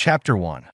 Chapter 1: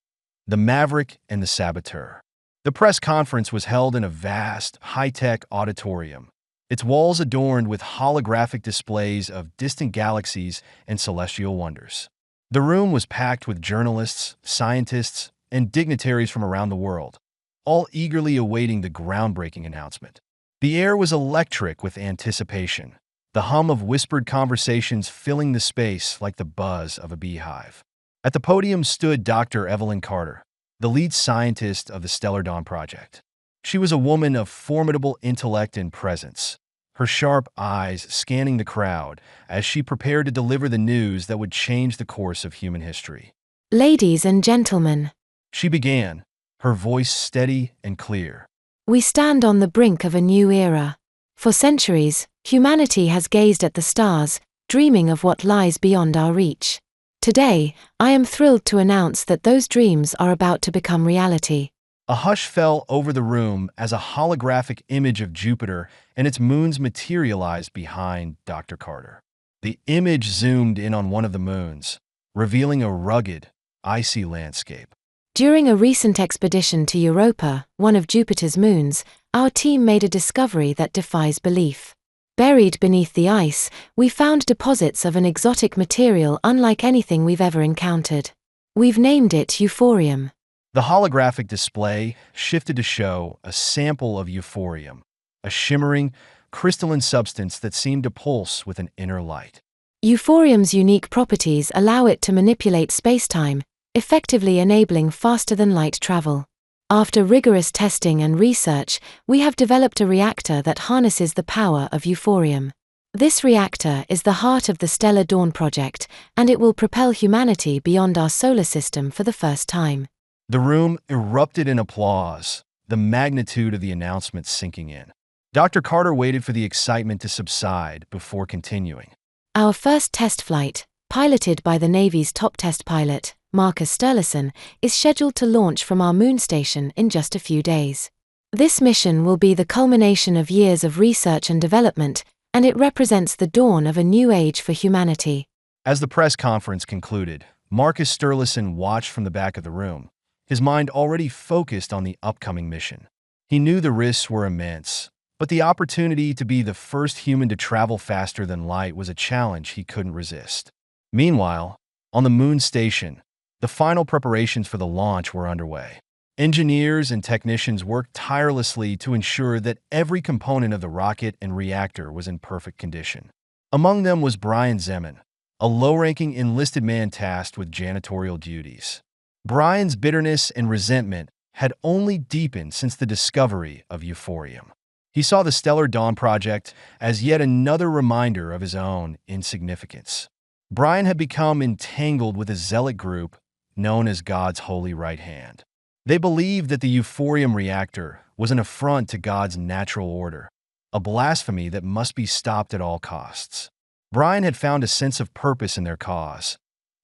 The Maverick and the Saboteur. The press conference was held in a vast, high-tech auditorium, its walls adorned with holographic displays of distant galaxies and celestial wonders. The room was packed with journalists, scientists, and dignitaries from around the world, all eagerly awaiting the groundbreaking announcement. The air was electric with anticipation, the hum of whispered conversations filling the space like the buzz of a beehive. At the podium stood Dr. Evelyn Carter, the lead scientist of the Stellar Dawn Project. She was a woman of formidable intellect and presence, her sharp eyes scanning the crowd as she prepared to deliver the news that would change the course of human history. Ladies and gentlemen, She began, her voice steady and clear. we stand on the brink of a new era. For centuries, humanity has gazed at the stars, dreaming of what lies beyond our reach. Today, I am thrilled to announce that those dreams are about to become reality. A hush fell over the room as a holographic image of Jupiter and its moons materialized behind Dr. Carter. The image zoomed in on one of the moons, revealing a rugged, icy landscape. During a recent expedition to Europa, one of Jupiter's moons, our team made a discovery that defies belief. Buried beneath the ice, we found deposits of an exotic material unlike anything we've ever encountered. We've named it euphorium. The holographic display shifted to show a sample of euphorium, a shimmering, crystalline substance that seemed to pulse with an inner light. Euphorium's unique properties allow it to manipulate spacetime, effectively enabling faster-than-light travel. After rigorous testing and research, we have developed a reactor that harnesses the power of euphorium. This reactor is the heart of the Stellar Dawn Project, and it will propel humanity beyond our solar system for the first time. The room erupted in applause, the magnitude of the announcement sinking in. Dr. Carter waited for the excitement to subside before continuing. Our first test flight, piloted by the Navy's top test pilot, Marcus Sturluson, is scheduled to launch from our moon station in just a few days. This mission will be the culmination of years of research and development, and it represents the dawn of a new age for humanity. As the press conference concluded, Marcus Sturluson watched from the back of the room, his mind already focused on the upcoming mission. He knew the risks were immense, but the opportunity to be the first human to travel faster than light was a challenge he couldn't resist. Meanwhile, on the moon station, the final preparations for the launch were underway. Engineers and technicians worked tirelessly to ensure that every component of the rocket and reactor was in perfect condition. Among them was Brian Zeman, a low-ranking enlisted man tasked with janitorial duties. Brian's bitterness and resentment had only deepened since the discovery of euphorium. He saw the Stellar Dawn Project as yet another reminder of his own insignificance. Brian had become entangled with a zealot group known as God's Holy Right Hand. They believed that the euphorium reactor was an affront to God's natural order, a blasphemy that must be stopped at all costs. Brian had found a sense of purpose in their cause,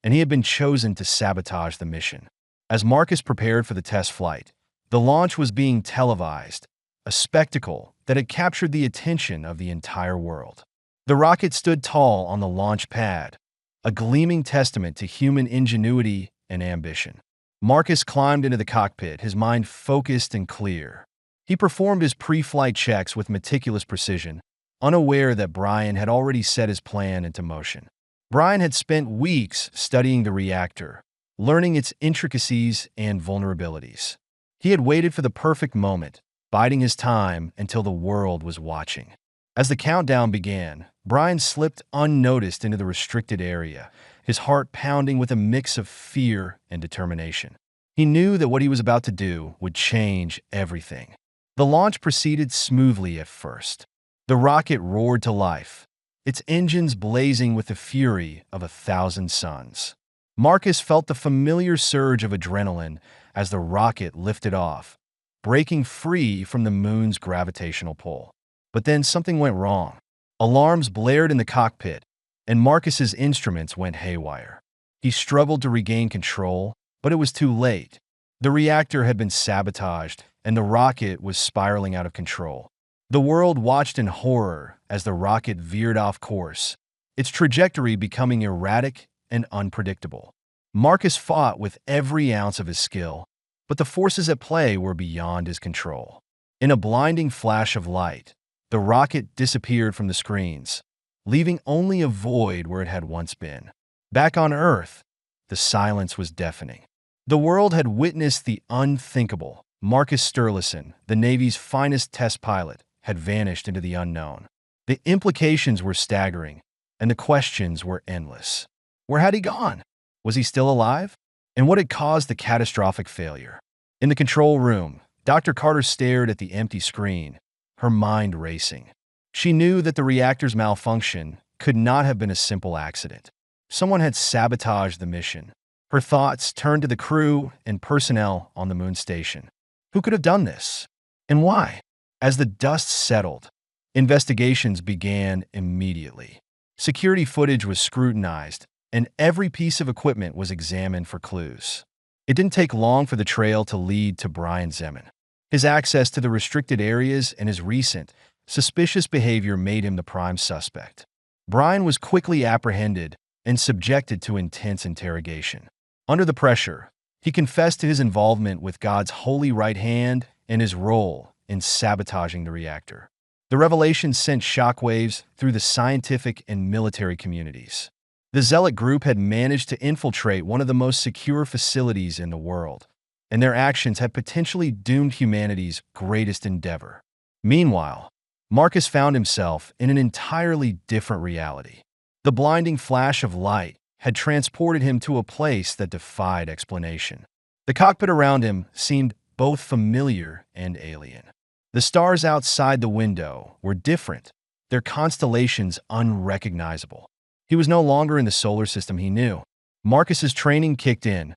and he had been chosen to sabotage the mission. As Marcus prepared for the test flight, the launch was being televised, a spectacle that had captured the attention of the entire world. The rocket stood tall on the launch pad, a gleaming testament to human ingenuity and ambition. Marcus climbed into the cockpit, his mind focused and clear. He performed his pre-flight checks with meticulous precision, unaware that Brian had already set his plan into motion. Brian had spent weeks studying the reactor, learning its intricacies and vulnerabilities. He had waited for the perfect moment, biding his time until the world was watching. As the countdown began, Brian slipped unnoticed into the restricted area, his heart pounding with a mix of fear and determination. He knew that what he was about to do would change everything. The launch proceeded smoothly at first. The rocket roared to life, its engines blazing with the fury of 1,000 suns. Marcus felt the familiar surge of adrenaline as the rocket lifted off, breaking free from the moon's gravitational pull. But then something went wrong. Alarms blared in the cockpit, and Marcus's instruments went haywire. He struggled to regain control, but it was too late. The reactor had been sabotaged, and the rocket was spiraling out of control. The world watched in horror as the rocket veered off course, its trajectory becoming erratic and unpredictable. Marcus fought with every ounce of his skill, but the forces at play were beyond his control. In a blinding flash of light, the rocket disappeared from the screens, leaving only a void where it had once been. Back on Earth, the silence was deafening. The world had witnessed the unthinkable. Marcus Sturluson, the Navy's finest test pilot, had vanished into the unknown. The implications were staggering, and the questions were endless. Where had he gone? Was he still alive? And what had caused the catastrophic failure? In the control room, Dr. Carter stared at the empty screen, her mind racing. She knew that the reactor's malfunction could not have been a simple accident. Someone had sabotaged the mission. Her thoughts turned to the crew and personnel on the moon station. Who could have done this? And why? As the dust settled, investigations began immediately. Security footage was scrutinized, and every piece of equipment was examined for clues. It didn't take long for the trail to lead to Brian Zeman. His access to the restricted areas and his recent, suspicious behavior made him the prime suspect. Brian was quickly apprehended and subjected to intense interrogation. Under the pressure, he confessed to his involvement with God's holy right hand and his role in sabotaging the reactor. The revelation sent shockwaves through the scientific and military communities. The Zealot group had managed to infiltrate one of the most secure facilities in the world, and their actions had potentially doomed humanity's greatest endeavor. Meanwhile, Marcus found himself in an entirely different reality. The blinding flash of light had transported him to a place that defied explanation. The cockpit around him seemed both familiar and alien. The stars outside the window were different, their constellations unrecognizable. He was no longer in the solar system he knew. Marcus's training kicked in,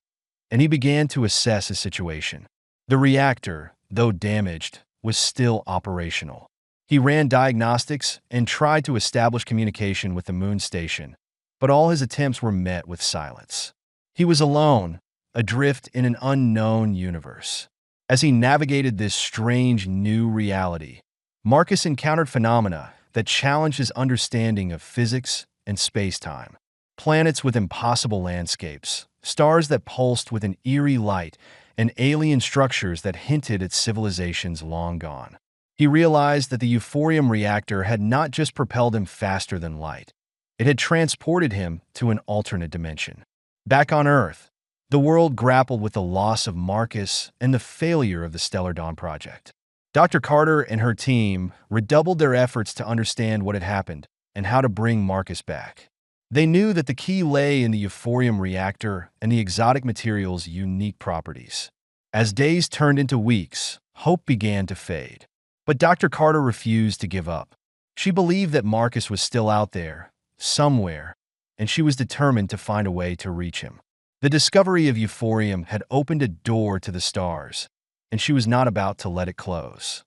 and he began to assess his situation. The reactor, though damaged, was still operational. He ran diagnostics and tried to establish communication with the moon station, but all his attempts were met with silence. He was alone, adrift in an unknown universe. As he navigated this strange new reality, Marcus encountered phenomena that challenged his understanding of physics and space-time. Planets with impossible landscapes, stars that pulsed with an eerie light, and alien structures that hinted at civilizations long gone. He realized that the euphorium reactor had not just propelled him faster than light. It had transported him to an alternate dimension. Back on Earth, the world grappled with the loss of Marcus and the failure of the Stellar Dawn project. Dr. Carter and her team redoubled their efforts to understand what had happened and how to bring Marcus back. They knew that the key lay in the euphorium reactor and the exotic material's unique properties. As days turned into weeks, hope began to fade. But Dr. Carter refused to give up. She believed that Marcus was still out there, somewhere, and she was determined to find a way to reach him. The discovery of euphorium had opened a door to the stars, and she was not about to let it close.